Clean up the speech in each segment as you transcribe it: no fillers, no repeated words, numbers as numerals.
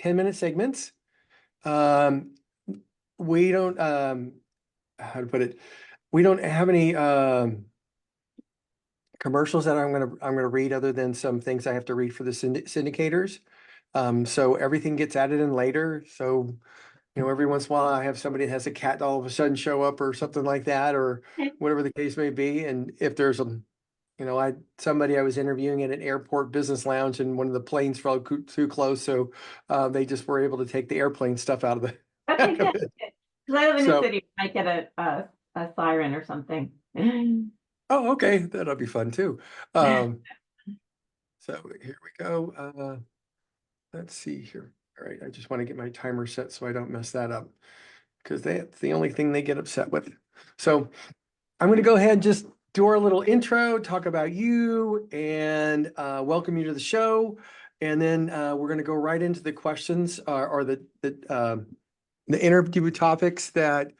10-minute segments. We don't, how to put it, we don't have any commercials that I'm gonna read other than some things I have to read for the syndicators. So everything gets added in later. So, every once in a while I have somebody that has a cat all of a sudden show up or something like that, or whatever the case may be. And if there's somebody I was interviewing at an airport business lounge and one of the planes fell too close. So they just were able to take the airplane stuff out of the Okay, back of good. it. Because I live in a So, city, I might get a siren or something. oh, okay. That'll be fun too. Um, so here we go. Let's see here. All right. I just want to get my timer set so I don't mess that up because that's the only thing they get upset with. So I'm going to go ahead and just do our little intro, talk about you, and welcome you to the show. And then we're going to go right into the questions or the interview topics that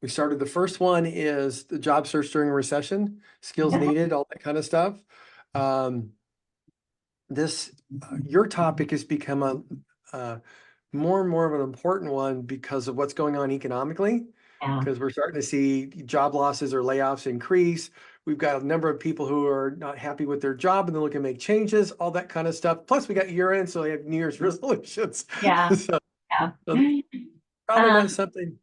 we started. The first one is the job search during a recession, skills needed, all that kind of stuff. Your topic has become a more and more of an important one because of what's going on economically, Yeah. because we're starting to see job losses or layoffs increase. We've got a number of people who are not happy with their job and they're looking to make changes, all that kind of stuff. Plus, we got year end, so they have New Year's resolutions. Yeah. So, Yeah. so probably not Um, something.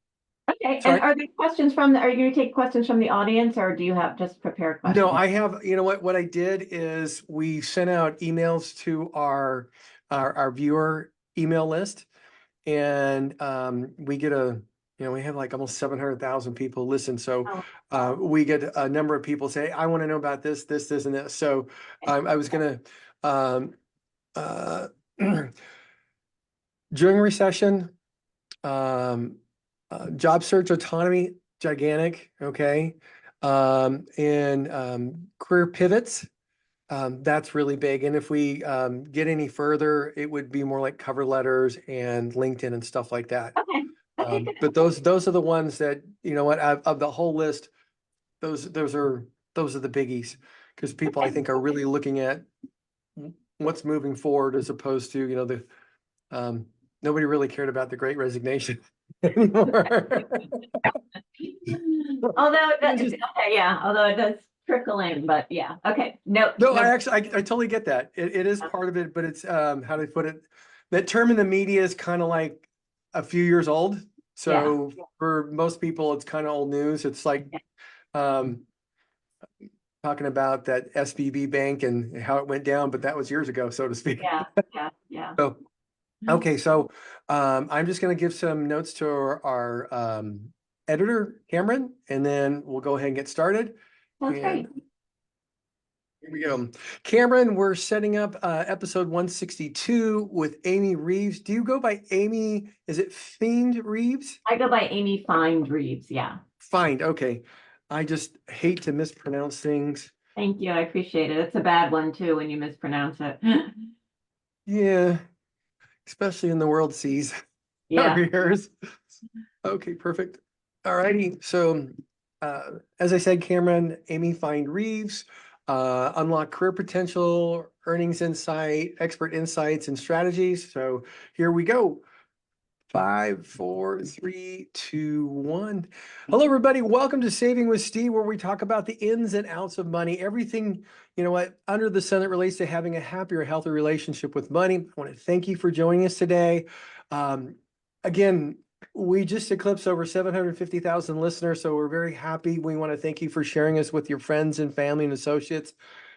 okay. And Sorry. are there questions are you going to take questions from the audience, or do you have just prepared No, questions? I have, what I did is we sent out emails to our viewer email list, and we get we have like almost 700,000 people listen. So Oh, we get a number of people say, I want to know about this, and this. So okay. I was gonna um, uh, during recession, um, job search autonomy, gigantic, okay. And career pivots, that's really big. And if we get any further, it would be more like cover letters and LinkedIn and stuff like that. Okay. Okay, good. But those are the ones that, of the whole list, those are the biggies, because people I Okay. think are really looking at what's moving forward as opposed to, um, nobody really cared about the Great Resignation anymore. Although It was just okay, yeah, although it does trickle in, but yeah. Okay. No, no, no. I totally get that. It is part of it, but it's how do I put it? That term in the media is kind of like a few years old. Yeah. So for most people, it's kind of old news. It's like Yeah. um, talking about that SVB bank and how it went down, but that was years ago, so to speak. Yeah. Yeah. Yeah. So okay, so I'm just going to give some notes to our editor, Cameron, and then we'll go ahead and get started. Sounds And great. here we go. Cameron, we're setting up episode 162 with Amy Reeves. Do you go by Amy? Is it Feind Reeves? I go by Amy Feind Reeves. Yeah. Feind, okay. I just hate to mispronounce things. Thank you. I appreciate it. It's a bad one too when you mispronounce it. Yeah, especially in the world seas. Yeah. Yours. Okay, perfect. All righty. So, as I said, Cameron, Amy Feind Reeves, unlock career potential, earnings insight, expert insights and strategies. So here we go. 5, 4, 3, 2, 1. Hello, everybody. Welcome to Saving with Steve, where we talk about the ins and outs of money, everything, under the sun that relates to having a happier, healthy relationship with money. I want to thank you for joining us today. Again, we just eclipsed over 750,000 listeners, so we're very happy. We want to thank you for sharing us with your friends and family and associates.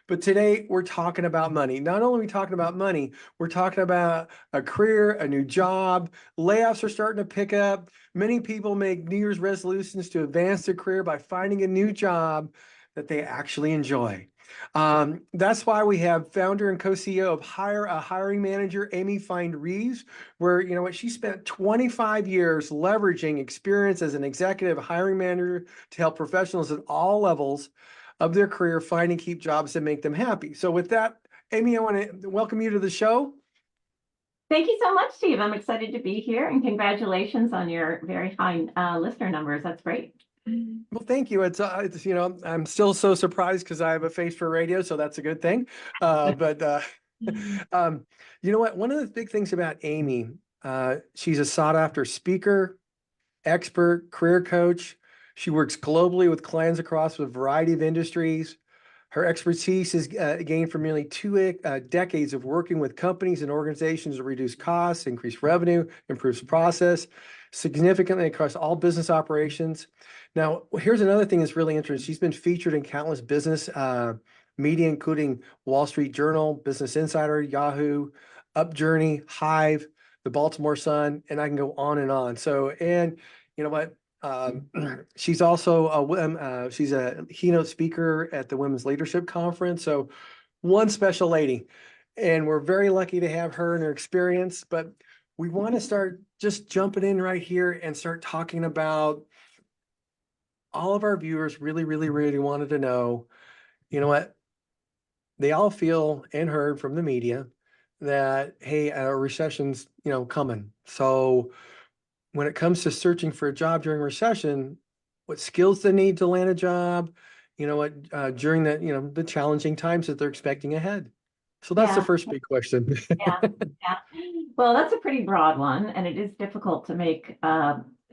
But today we're talking about money. Not only are we talking about money, we're talking about a career, a new job. Layoffs are starting to pick up. Many people make New Year's resolutions to advance their career by finding a new job that they actually enjoy. That's why we have founder and co-CEO of Hiring Manager, Amy Feind Reeves, where, she spent 25 years leveraging experience as an executive hiring manager to help professionals at all levels of their career find and keep jobs that make them happy. So with that, Amy, I want to welcome you to the show. Thank you so much, Steve. I'm excited to be here, and congratulations on your very high listener numbers. That's great. Well, thank you. It's I'm still so surprised because I have a face for radio, so that's a good thing. But You know what? One of the big things about Amy, she's a sought after speaker, expert, career coach. She works globally with clients across a variety of industries. Her expertise is gained from nearly two decades of working with companies and organizations to reduce costs, increase revenue, improve process significantly across all business operations. Now, here's another thing that's really interesting. She's been featured in countless business media, including Wall Street Journal, Business Insider, Yahoo, UpJourney, Hive, the Baltimore Sun, and I can go on and on. So, and you know what? She's also she's a keynote speaker at the Women's Leadership Conference. So one special lady, and we're very lucky to have her and her experience. But we want to start just jumping in right here and start talking about all of our viewers really wanted to know, you know what? They all feel and heard from the media that, hey, a recession's, coming. So when it comes to searching for a job during recession, what skills they need to land a job, during the challenging times that they're expecting ahead. So that's the Yeah, first big question. yeah, yeah. Well, that's a pretty broad one, and it is difficult to make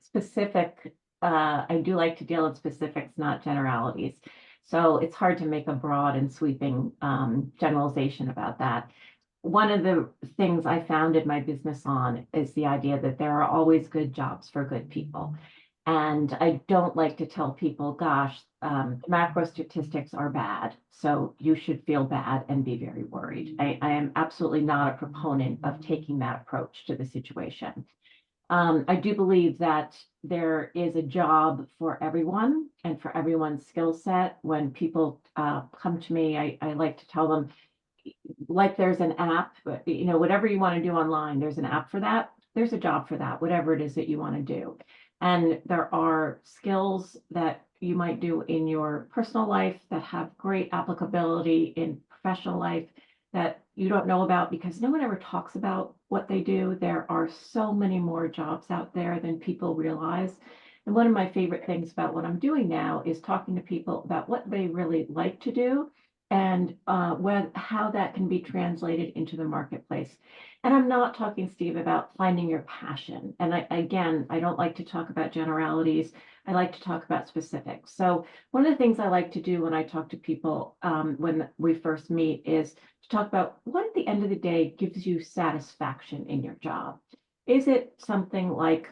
specific. I do like to deal with specifics, not generalities. So it's hard to make a broad and sweeping generalization about that. One of the things I founded my business on is the idea that there are always good jobs for good people. And I don't like to tell people, gosh, macro statistics are bad, so you should feel bad and be very worried. I am absolutely not a proponent of taking that approach to the situation. I do believe that there is a job for everyone and for everyone's skill set. When people come to me, I like to tell them, like there's an app, whatever you want to do online, there's an app for that. There's a job for that, whatever it is that you want to do. And there are skills that you might do in your personal life that have great applicability in professional life that you don't know about because no one ever talks about what they do. There are so many more jobs out there than people realize. And one of my favorite things about what I'm doing now is talking to people about what they really like to do and how that can be translated into the marketplace. And I'm not talking, Steve, about finding your passion. And I don't like to talk about generalities. I like to talk about specifics. So one of the things I like to do when I talk to people when we first meet is to talk about what at the end of the day gives you satisfaction in your job. Is it something like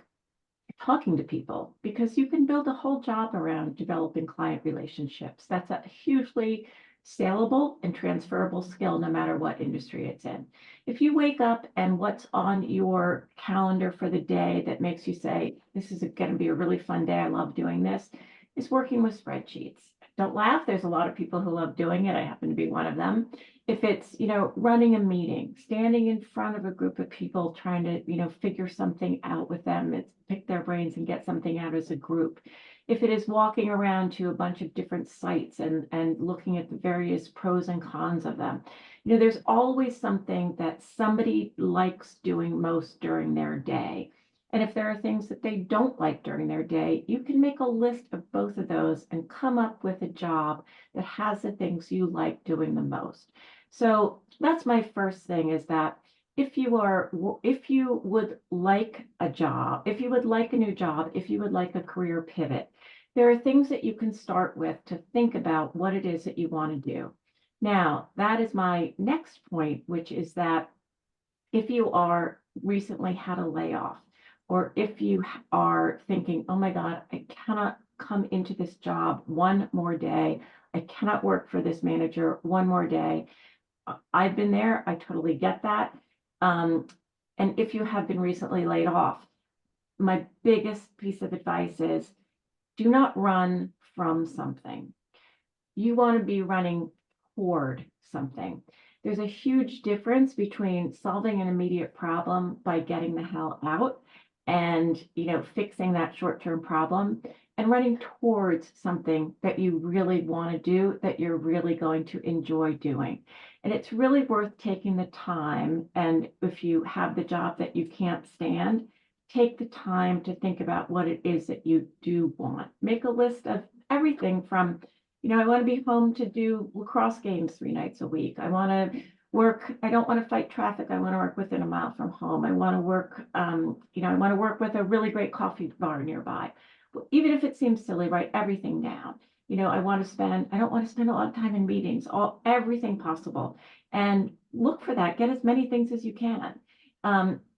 talking to people? Because you can build a whole job around developing client relationships. That's a hugely saleable and transferable skill no matter what industry it's in. If you wake up and what's on your calendar for the day that makes you say, this is going to be a really fun day, I love doing this, is working with spreadsheets. Don't laugh. There's a lot of people who love doing it. I happen to be one of them. If it's, running a meeting, standing in front of a group of people, trying to, figure something out with them, it's pick their brains and get something out as a group. If it is walking around to a bunch of different sites and looking at the various pros and cons of them, there's always something that somebody likes doing most during their day. And if there are things that they don't like during their day, you can make a list of both of those and come up with a job that has the things you like doing the most. So that's my first thing, is that if you would like a job, if you would like a new job, if you would like a career pivot, there are things that you can start with to think about what it is that you want to do. Now, that is my next point, which is that if you are recently had a layoff, or if you are thinking, oh my God, I cannot come into this job one more day, I cannot work for this manager one more day. I've been there. I totally get that. And if you have been recently laid off, my biggest piece of advice is do not run from something. You want to be running toward something. There's a huge difference between solving an immediate problem by getting the hell out and, fixing that short-term problem and running towards something that you really want to do, that you're really going to enjoy doing. And it's really worth taking the time. And if you have the job that you can't stand, take the time to think about what it is that you do want. Make a list of everything from, I want to be home to do lacrosse games 3 nights a week. I want to work. I don't want to fight traffic. I want to work within a mile from home. I want to work, I want to work with a really great coffee bar nearby. Even if it seems silly, write everything down. I don't want to spend a lot of time in meetings, everything possible. And look for that. Get as many things as you can.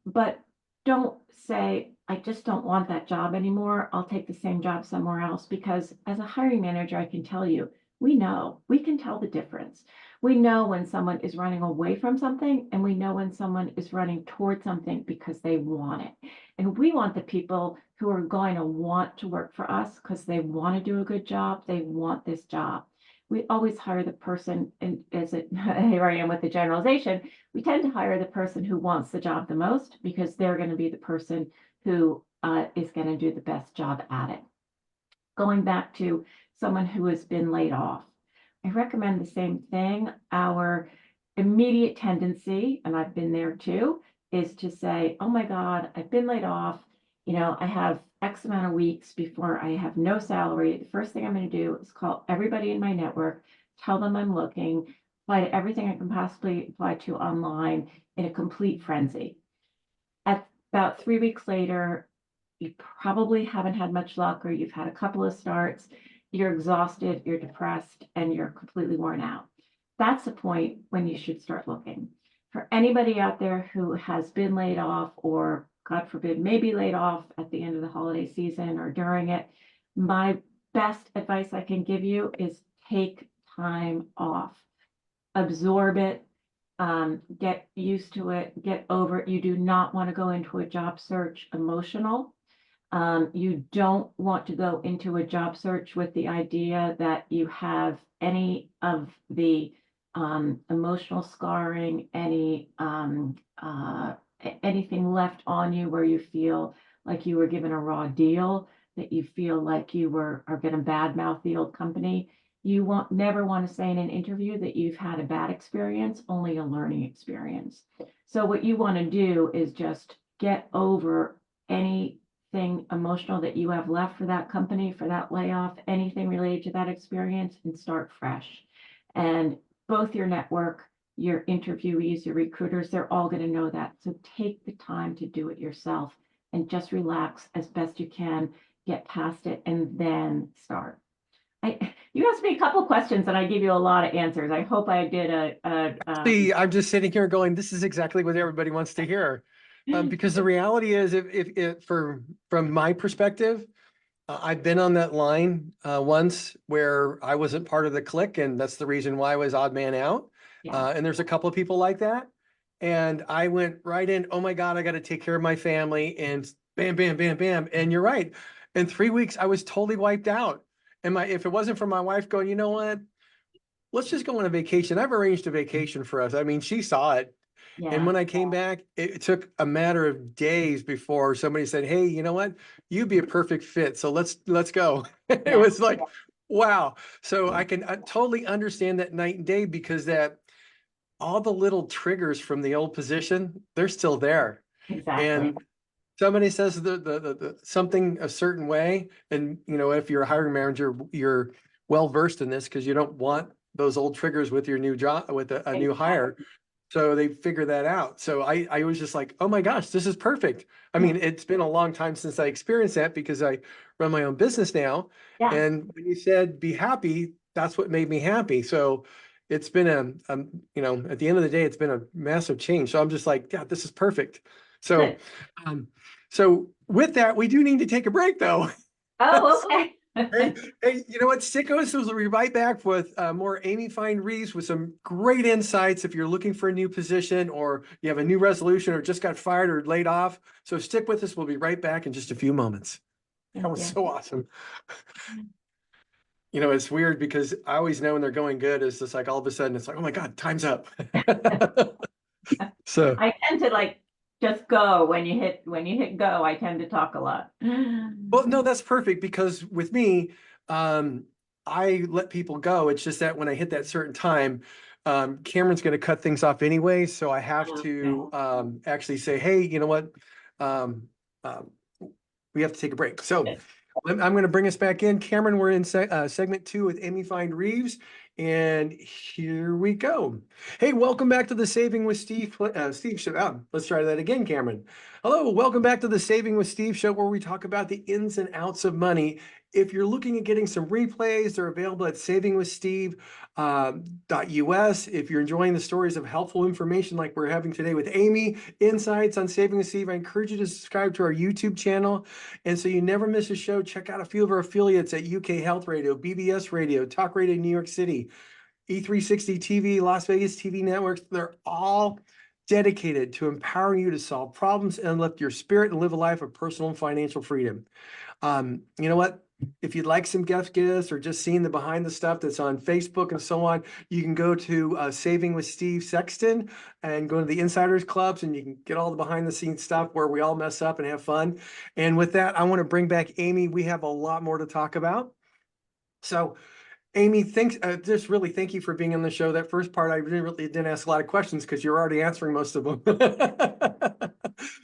But don't say, I just don't want that job anymore. I'll take the same job somewhere else, because as a hiring manager, I can tell you, we can tell the difference. We know when someone is running away from something, and we know when someone is running towards something because they want it. And we want the people who are going to want to work for us because they want to do a good job. They want this job. We always hire the person, and here I am with the generalization, we tend to hire the person who wants the job the most, because they're going to be the person who is going to do the best job at it. Going back to someone who has been laid off, I recommend the same thing. Our immediate tendency, and I've been there too, is to say, oh my God, I've been laid off. I have X amount of weeks before I have no salary. The first thing I'm going to do is call everybody in my network, tell them I'm looking, apply to everything I can possibly apply to online in a complete frenzy. At about 3 weeks later, you probably haven't had much luck, or you've had a couple of starts, you're exhausted, you're depressed, and you're completely worn out. That's the point when you should start looking. For anybody out there who has been laid off, or God forbid, may be laid off at the end of the holiday season or during it, my best advice I can give you is take time off. Absorb it, get used to it, get over it. You do not want to go into a job search emotional. You don't want to go into a job search with the idea that you have any of the emotional scarring, anything left on you where you feel like you were given a raw deal, that you feel like are going to badmouth the old company. You never want to say in an interview that you've had a bad experience, only a learning experience. So what you want to do is just get over anything emotional that you have left for that company, for that layoff, anything related to that experience, and start fresh. And both your network, your interviewees, your recruiters, they're all going to know that. So take the time to do it yourself and just relax as best you can, get past it, and then start. You asked me a couple questions and I gave you a lot of answers. I hope I did See, I'm just sitting here going, this is exactly what everybody wants to hear. Because the reality is, from my perspective, I've been on that line once where I wasn't part of the clique, and that's the reason why I was odd man out. Yeah. And there's a couple of people like that. And I went right in, oh my God, I got to take care of my family, and bam, bam, bam, bam. And you're right. In 3 weeks, I was totally wiped out. And if it wasn't for my wife going, you know what, let's just go on a vacation. I've arranged a vacation for us. I mean, she saw it. And Yeah. when I came back, it took a matter of days before somebody said, hey, you know what? You'd be a perfect fit. So let's go. It Yeah. was like, wow. So I can totally understand that night and day, because that all the little triggers from the old position, they're still there. Exactly. And somebody says the something a certain way, and if you're a hiring manager, you're well versed in this, because you don't want those old triggers with your new job, with a new hire. Exactly. So they figure that out. So I was just like, oh my gosh, this is perfect. I Yeah. mean, it's been a long time since I experienced that, because I run my own business now. Yeah. And when you said be happy, that's what made me happy. So it's been at the end of the day, it's been a massive change. So I'm just like, yeah, this is perfect. So, Good. um, so with that, we do need to take a break though. Oh, okay. Hey, hey, you know what? Stick with us. We'll be right back with more Amy Feind Reeves with some great insights if you're looking for a new position, or you have a new resolution, or just got fired or laid off. So stick with us. We'll be right back in just a few moments. That Thank was you. so awesome. It's weird because I always know when they're going good. It's just like all of a sudden it's like, oh my God, time's up. So, I tend to just go when you hit go. I tend to talk a lot. well, no, that's perfect, because with me, I let people go. It's just that when I hit that certain time, Cameron's going to cut things off anyway. So I have Okay. to actually say, hey, you know what? Um, um, we have to take a break. So I'm going to bring us back in. Cameron, we're in segment 2 with Amy Feind Reeves. And here we go. Hey, welcome back to the Saving with Steve show. Let's try that again, Cameron. Hello, welcome back to the Saving with Steve show, where we talk about the ins and outs of money. If you're looking at getting some replays, they're available at savingwithsteve.us. If you're enjoying the stories of helpful information like we're having today with Amy, insights on Saving with Steve, I encourage you to subscribe to our YouTube channel. And so you never miss a show, check out a few of our affiliates at UK Health Radio, BBS Radio, Talk Radio New York City, E360 TV, Las Vegas TV networks. They're all dedicated to empowering you to solve problems and lift your spirit and live a life of personal and financial freedom. You know what? If you'd like some guest gifts or just seeing the behind the stuff that's on Facebook and so on, you can go to Saving with Steve Sexton and go to the Insiders Clubs, and you can get all the behind the scenes stuff where we all mess up and have fun. And with that, I want to bring back Amy. We have a lot more to talk about. So Amy, thanks. Just really thank you for being on the show. That first part, I really didn't ask a lot of questions because you're already answering most of them.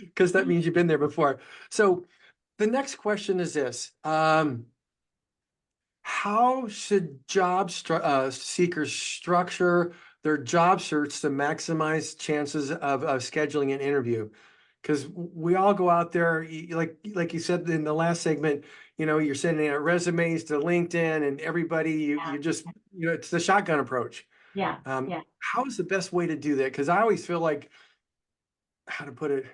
Because that means you've been there before. So the next question is this. How should seekers structure their job search to maximize chances of scheduling an interview? Because we all go out there, like you said in the last segment, you're sending out resumes to LinkedIn and everybody, you just, it's the shotgun approach. Yeah. How is the best way to do that? Because I always feel like, how to put it,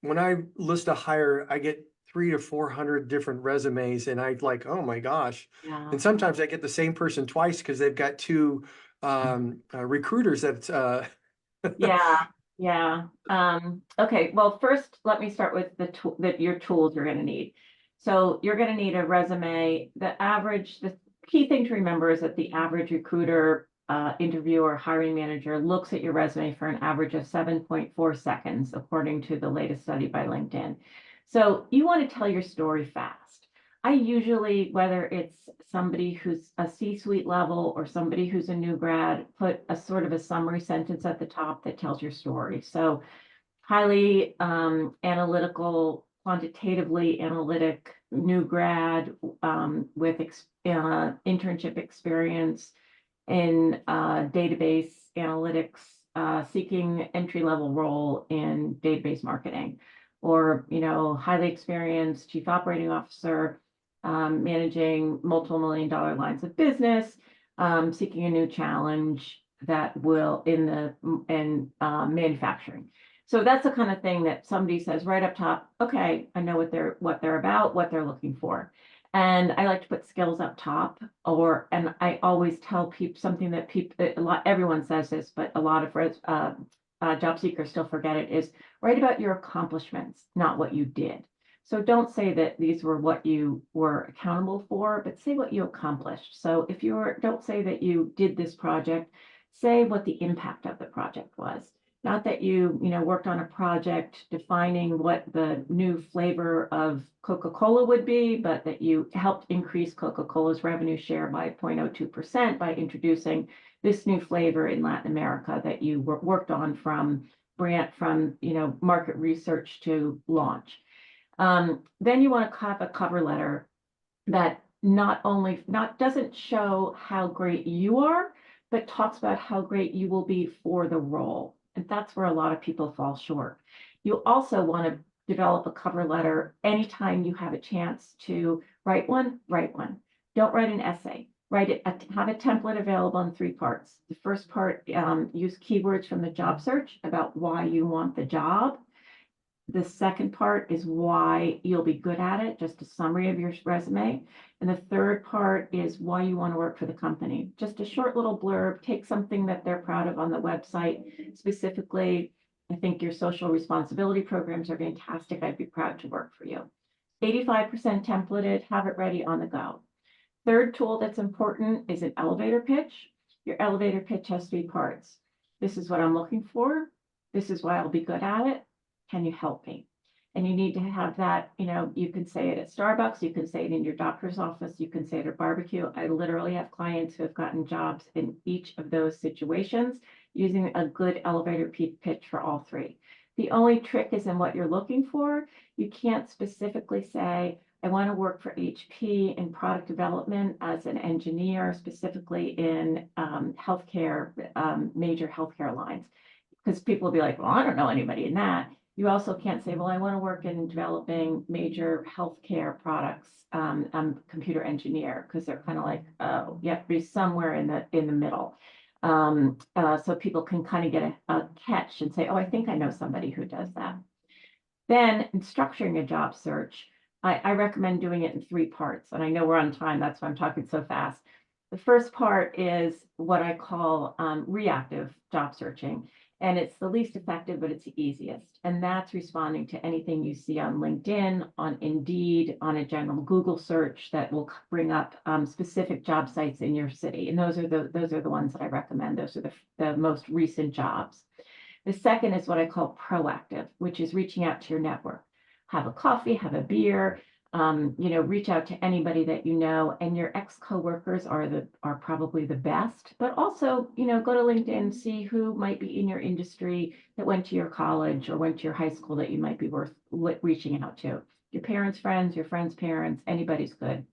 when I list a hire, I get 300 to 400 different resumes, and I like, oh my gosh. Yeah. And sometimes I get the same person twice because they've got two recruiters that. Yeah. Okay. Well, first, let me start with your tools you're going to need. So you're going to need a resume. The key thing to remember is that the average recruiter, interviewer, hiring manager looks at your resume for an average of 7.4 seconds, according to the latest study by LinkedIn. So you want to tell your story fast. I usually, whether it's somebody who's a C-suite level or somebody who's a new grad, put a sort of a summary sentence at the top that tells your story. So highly analytical, quantitatively analytic new grad with internship experience in database analytics, seeking entry-level role in database marketing, or highly experienced chief operating officer, managing multiple $1 million lines of business, seeking a new challenge that will in manufacturing. So that's the kind of thing that somebody says right up top. Okay, I know what they're about, what they're looking for. And I like to put skills up top, and I always tell people something that everyone says this, but a lot of job seekers still forget it, is write about your accomplishments, not what you did. So don't say that these were what you were accountable for, but say what you accomplished. So don't say that you did this project, say what the impact of the project was. Not that you worked on a project defining what the new flavor of Coca-Cola would be, but that you helped increase Coca-Cola's revenue share by 0.02% by introducing this new flavor in Latin America that you worked on from market research to launch. Then you want to have a cover letter that doesn't show how great you are, but talks about how great you will be for the role. And that's where a lot of people fall short. You also want to develop a cover letter anytime you have a chance to write one. Don't write an essay. Write it, have a template available in 3 parts. The first part, use keywords from the job search about why you want the job. The second part is why you'll be good at it, just a summary of your resume. And the third part is why you want to work for the company. Just a short little blurb, take something that they're proud of on the website. Specifically, I think your social responsibility programs are fantastic. I'd be proud to work for you. 85% templated, have it ready on the go. Third tool that's important is an elevator pitch. Your elevator pitch has 3 parts. This is what I'm looking for. This is why I'll be good at it. Can you help me? And you need to have that, you can say it at Starbucks, you can say it in your doctor's office, you can say it at barbecue. I literally have clients who have gotten jobs in each of those situations using a good elevator pitch for all 3. The only trick is in what you're looking for. You can't specifically say, I want to work for HP in product development as an engineer, specifically in healthcare, major healthcare lines. Because people will be like, well, I don't know anybody in that. You also can't say, well, I want to work in developing major healthcare products. I'm a computer engineer, because they're kind of like, oh, you have to be somewhere in the middle. So people can kind of get a catch and say, oh, I think I know somebody who does that. Then in structuring a job search, I recommend doing it in 3 parts. And I know we're on time, that's why I'm talking so fast. The first part is what I call reactive job searching. And it's the least effective, but it's the easiest. And that's responding to anything you see on LinkedIn, on Indeed, on a general Google search that will bring up specific job sites in your city. And those are the ones that I recommend. Those are the most recent jobs. The second is what I call proactive, which is reaching out to your network. Have a coffee, have a beer, reach out to anybody that you know, and your ex-coworkers are probably the best, but also, go to LinkedIn, see who might be in your industry that went to your college or went to your high school that you might be worth reaching out to. Your parents' friends, your friends' parents, anybody's good.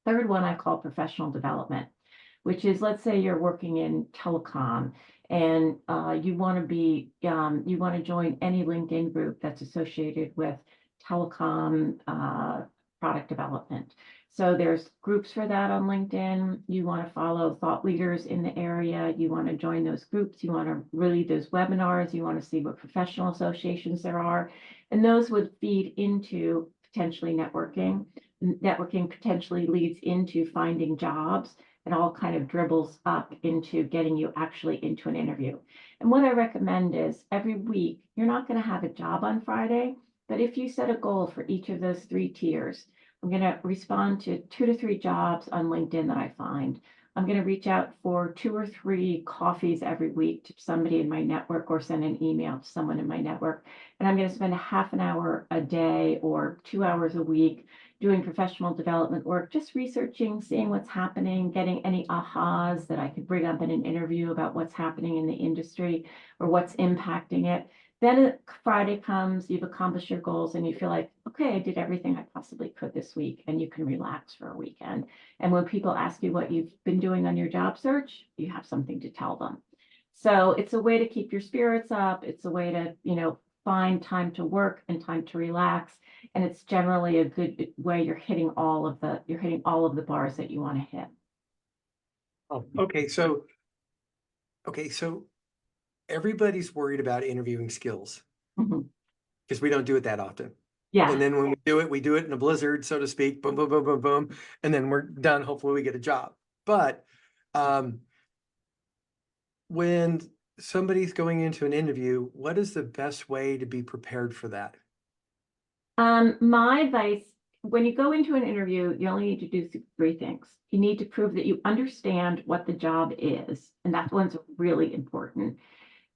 Third one I call professional development, which is, let's say you're working in telecom and you want to join any LinkedIn group that's associated with telecom product development. So there's groups for that on LinkedIn. You want to follow thought leaders in the area. You want to join those groups. You want to read those webinars. You want to see what professional associations there are. And those would feed into potentially networking. Networking potentially leads into finding jobs. It all kind of dribbles up into getting you actually into an interview. And what I recommend is every week, you're not going to have a job on Friday, but if you set a goal for each of those 3 tiers, I'm going to respond to 2 to 3 jobs on LinkedIn that I find. I'm going to reach out for 2 or 3 coffees every week to somebody in my network, or send an email to someone in my network. And I'm going to spend a half an hour a day or 2 hours a week doing professional development work, just researching, seeing what's happening, getting any ahas that I could bring up in an interview about what's happening in the industry or what's impacting it. Then Friday comes, you've accomplished your goals, and you feel like, okay, I did everything I possibly could this week, and you can relax for a weekend. And when people ask you what you've been doing on your job search, you have something to tell them. So it's a way to keep your spirits up. It's a way to, find time to work and time to relax. And it's generally a good way you're hitting all of the bars that you want to hit. Oh, okay. So everybody's worried about interviewing skills Mhm. because we don't do it that often. Yeah. And then when we do it in a blizzard, so to speak, boom, boom, boom, boom, boom, and then we're done. Hopefully we get a job. But when somebody's going into an interview, what is the best way to be prepared for that? My advice, when you go into an interview, you only need to do 3 things. You need to prove that you understand what the job is, and that one's really important.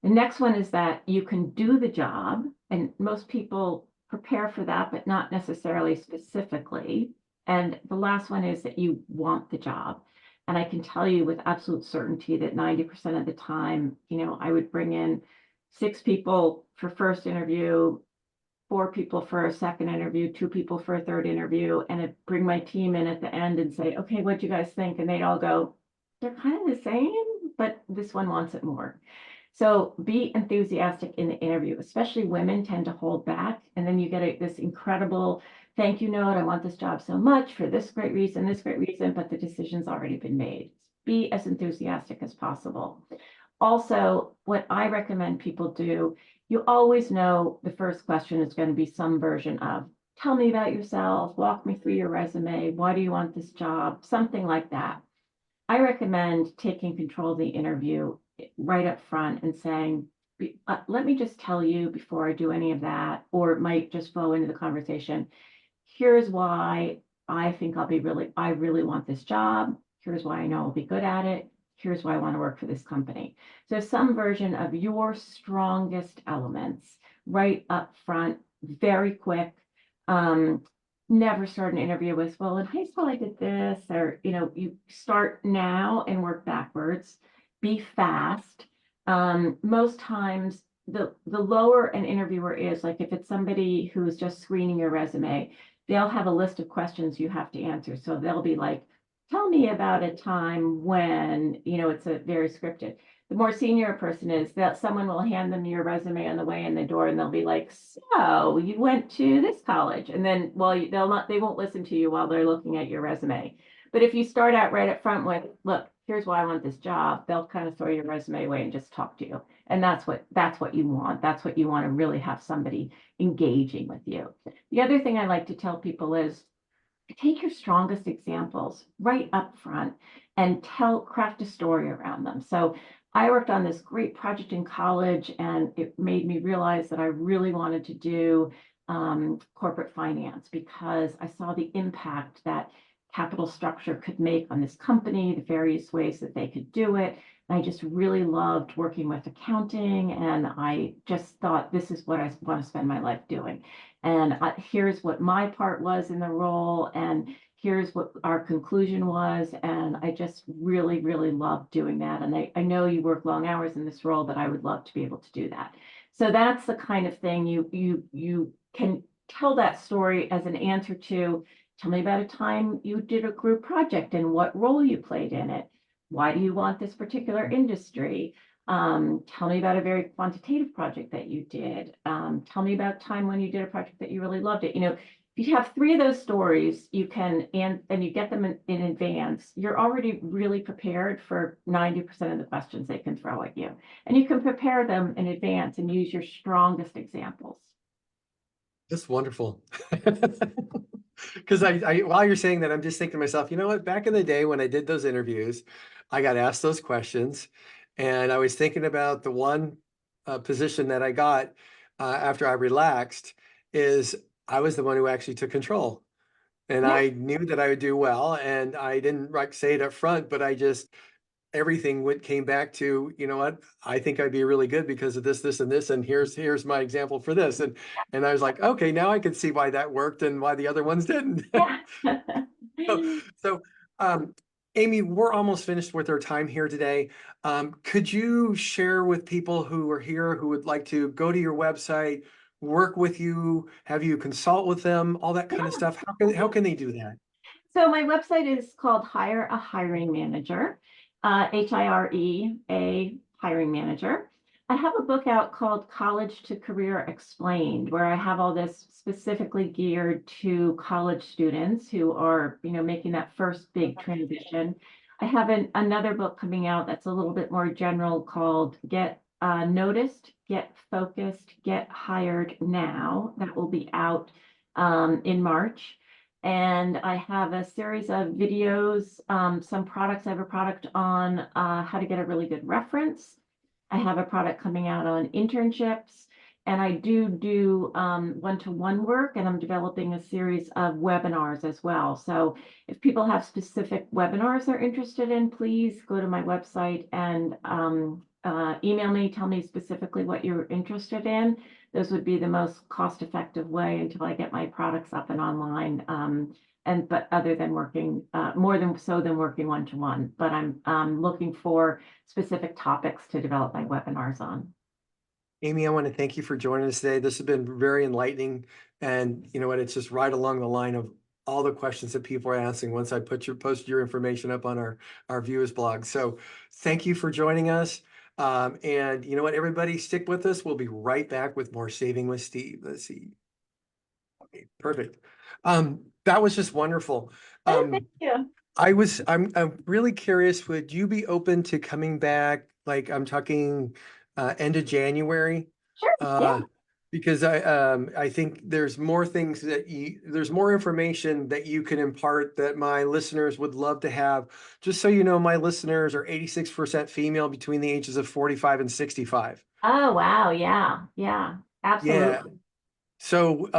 The next one is that you can do the job, and most people prepare for that, but not necessarily specifically. And the last one is that you want the job. And I can tell you with absolute certainty that 90% of the time, I would bring in 6 people for first interview, 4 people for a second interview, 2 people for a third interview, and I'd bring my team in at the end and say, okay, what'd you guys think? And they'd all go, they're kind of the same, but this one wants it more. So be enthusiastic in the interview, especially women tend to hold back. And then you get this incredible thank you note. I want this job so much for this great reason, but the decision's already been made. Be as enthusiastic as possible. Also, what I recommend people do, you always know the first question is going to be some version of, tell me about yourself, walk me through your resume, why do you want this job, something like that. I recommend taking control of the interview right up front and saying, let me just tell you before I do any of that, or it might just flow into the conversation. Here's why I think I really want this job. Here's why I know I'll be good at it. Here's why I want to work for this company. So some version of your strongest elements right up front, very quick. Never start an interview with, well, in high school I did this, or, you start now and work backwards. Be fast. Most times the lower an interviewer is, like if it's somebody who's just screening your resume, they'll have a list of questions you have to answer. So they'll be like, tell me about a time when, it's a very scripted. The more senior a person is, that someone will hand them your resume on the way in the door, and they'll be like, so you went to this college. And then, well, they won't listen to you while they're looking at your resume. But if you start out right up front with, look, here's why I want this job, they'll kind of throw your resume away and just talk to you. And that's what you want. That's what you want to really have somebody engaging with you. The other thing I like to tell people is take your strongest examples right up front and craft a story around them. So I worked on this great project in college, and it made me realize that I really wanted to do corporate finance because I saw the impact that capital structure could make on this company, the various ways that they could do it. And I just really loved working with accounting, and I just thought this is what I want to spend my life doing. And here's what my part was in the role, and here's what our conclusion was. And I just really, really loved doing that. And I know you work long hours in this role, but I would love to be able to do that. So that's the kind of thing you can tell that story as an answer to. Tell me about a time you did a group project and what role you played in it. Why do you want this particular industry? Tell me about a very quantitative project that you did. Tell me about a time when you did a project that you really loved it. If you have 3 of those stories, you can, and you get them in advance, you're already really prepared for 90% of the questions they can throw at you. And you can prepare them in advance and use your strongest examples. That's wonderful. Because while you're saying that, I'm just thinking to myself, you know what? Back in the day when I did those interviews, I got asked those questions, and I was thinking about the one position that I got after I relaxed is I was the one who actually took control. And Yeah. I knew that I would do well, and I didn't like say it up front, but I just everything came back to, you know what, I think I'd be really good because of this, this, and this, and here's my example for this. And I was like, okay, now I can see why that worked and why the other ones didn't. Yeah. So, so Amy, we're almost finished with our time here today. Could you share with people who are here who would like to go to your website, work with you, have you consult with them, all that kind of Yeah. stuff? How can they do that? So my website is called Hire a Hiring Manager, HIRE, hiring manager. I have a book out called College to Career Explained, where I have all this specifically geared to college students who are, making that first big transition. I have another book coming out that's a little bit more general called Get Noticed, Get Focused, Get Hired Now. That will be out in March. And I have a series of videos, some products. I have a product on how to get a really good reference. I have a product coming out on internships. And I do one-to-one work, and I'm developing a series of webinars as well. So if people have specific webinars they're interested in, please go to my website and email me, tell me specifically what you're interested in. Those would be the most cost-effective way until I get my products up and online. But other than working more than working one-to-one, but I'm looking for specific topics to develop my webinars on. Amy, I want to thank you for joining us today. This has been very enlightening. And you know what? It's just right along the line of all the questions that people are asking once I post your information up on our viewers blog. So thank you for joining us. And you know what, everybody, stick with us. We'll be right back with more Saving with Steve. Let's see. Okay, perfect. That was just wonderful. Oh, thank you. I'm really curious, would you be open to coming back? Like I'm talking end of January? Sure. Yeah. Uh, because I think there's more things there's more information that you can impart that my listeners would love to have. Just so you know, my listeners are 86% female between the ages of 45 and 65. Oh, wow. Yeah. Yeah. Yeah. Absolutely. So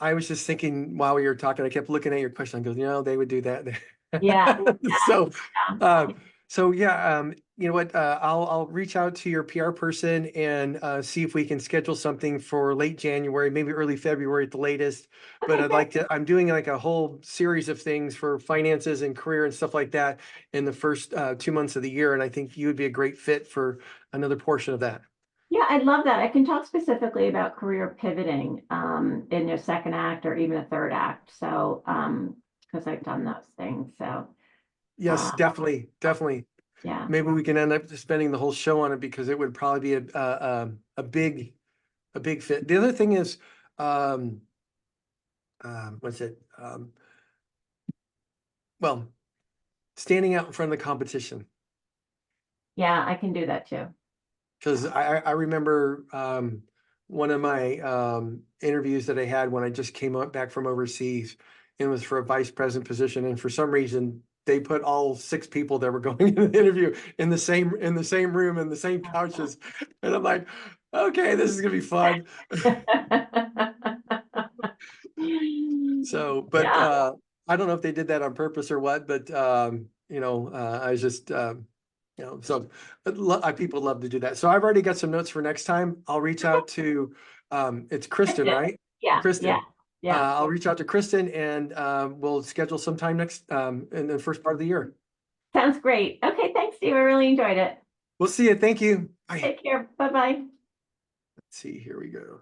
I was just thinking while we were talking, I kept looking at your question. I go, they would do that. Yeah. So, Yeah. uh, so yeah, you know what? I'll reach out to your PR person and see if we can schedule something for late January, maybe early February at the latest. But Okay, great. I'm doing like a whole series of things for finances and career and stuff like that in the first 2 months of the year, and I think you would be a great fit for another portion of that. Yeah, I'd love that. I can talk specifically about career pivoting in your second act or even a third act. So, because I've done those things. So, Yes, uh, definitely, definitely. yeah, Maybe we can end up spending the whole show on it because it would probably be a big fit. The other thing is, um, what's it? Well, standing out in front of the competition. yeah, I can do that too. Because I remember one of my interviews that I had when I just came back from overseas, and it was for a vice president position. And for some reason, they put all 6 people that were going in the interview in the same room in the same couches. And I'm like, okay, this is gonna be fun. So, but Yeah, I don't know if they did that on purpose or what, but I was just so people love to do that. So I've already got some notes for next time. I'll reach out to it's Kristen, right? yeah, yeah, Kristen. yeah. I'll reach out to Kristen and we'll schedule some time next in the first part of the year. Sounds great. Okay, thanks, Steve. I really enjoyed it. We'll see you. Thank you. Bye. Take care. Bye-bye. Let's see. Here we go.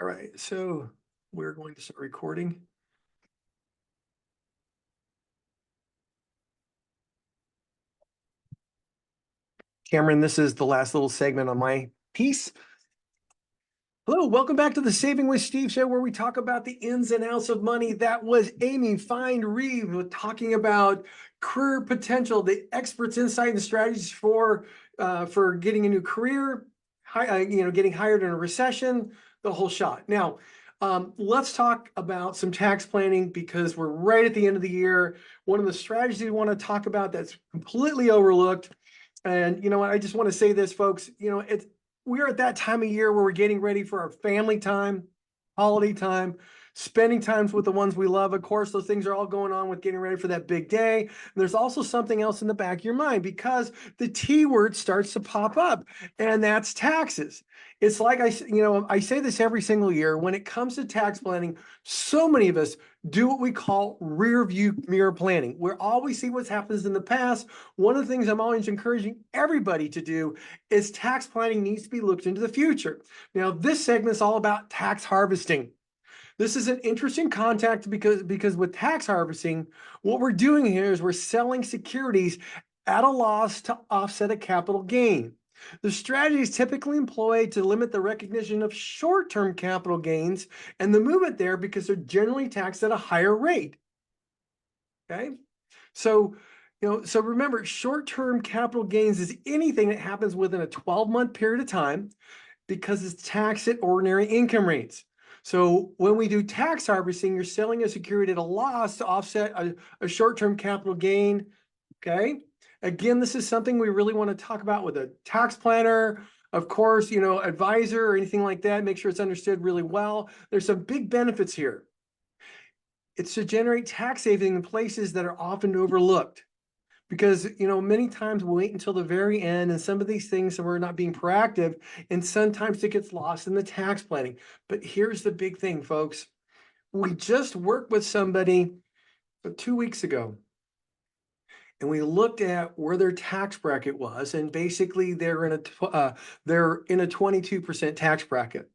All right. So we're going to start recording. Cameron, this is the last little segment on my piece. Hello, welcome back to the Saving with Steve show, where we talk about the ins and outs of money. That was Amy Feind Reeves talking about career potential, the experts' insight and strategies for getting a new career, getting hired in a recession, the whole shot. Now, let's talk about some tax planning because we're right at the end of the year. One of the strategies we want to talk about that's completely overlooked. And you know what? I just want to say this, folks. We're at that time of year where we're getting ready for our family time, holiday time, spending times with the ones we love. Of course, those things are all going on with getting ready for that big day. And there's also something else in the back of your mind because the T word starts to pop up, and that's taxes. It's like I say this every single year. When it comes to tax planning, so many of us do what we call rear view mirror planning. We always see what happens in the past. One of the things I'm always encouraging everybody to do is tax planning needs to be looked into the future. Now, this segment is all about tax harvesting. This is an interesting concept because with tax harvesting, what we're doing here is we're selling securities at a loss to offset a capital gain. The strategy is typically employed to limit the recognition of short-term capital gains and the movement there because they're generally taxed at a higher rate. Okay, so so remember, short-term capital gains is anything that happens within a 12-month period of time because it's taxed at ordinary income rates. So when we do tax harvesting, you're selling a security at a loss to offset a short-term capital gain. Okay. Again, this is something we really want to talk about with a tax planner, of course, advisor or anything like that. Make sure it's understood really well. There's some big benefits here. It's to generate tax savings in places that are often overlooked. Because many times we wait until the very end, and some of these things we're not being proactive, and sometimes it gets lost in the tax planning. But here's the big thing, folks. We just worked with somebody 2 weeks ago, and we looked at where their tax bracket was, and basically they're in a 22% tax bracket.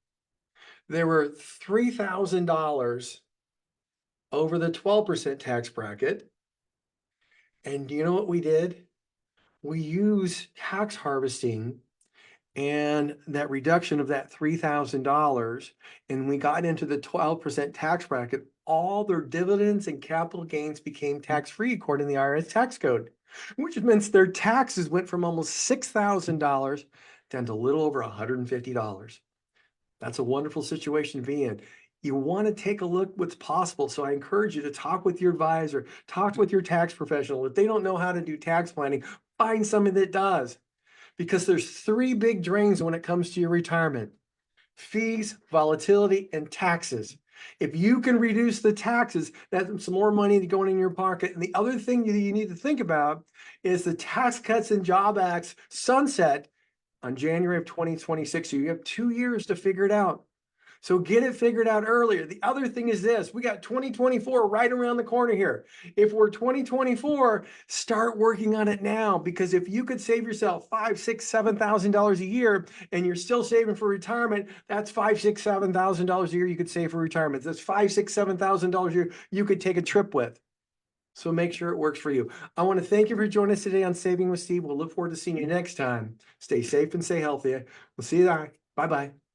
They were $3,000 over the 12% tax bracket. And you know what we did? We use tax harvesting and that reduction of that $3,000, and we got into the 12% tax bracket. All their dividends and capital gains became tax-free according to the IRS tax code, which means their taxes went from almost $6,000 down to a little over $150. That's a wonderful situation to be in. You want to take a look what's possible. So I encourage you to talk with your advisor, talk with your tax professional. If they don't know how to do tax planning, find somebody that does. Because there's 3 big drains when it comes to your retirement: fees, volatility, and taxes. If you can reduce the taxes, that's some more money going in your pocket. And the other thing you need to think about is the Tax Cuts and Job Act's sunset on January of 2026. So you have 2 years to figure it out. So get it figured out earlier. The other thing is this, we got 2024 right around the corner here. If we're 2024, start working on it now, because if you could save yourself $5,000, $6,000, $7,000 a year and you're still saving for retirement, that's $5,000, $6,000, $7,000 a year you could save for retirement. That's $5,000, $6,000, $7,000 a year you could take a trip with. So make sure it works for you. I want to thank you for joining us today on Saving with Steve. We'll look forward to seeing you next time. Stay safe and stay healthy. We'll see you there. Bye-bye.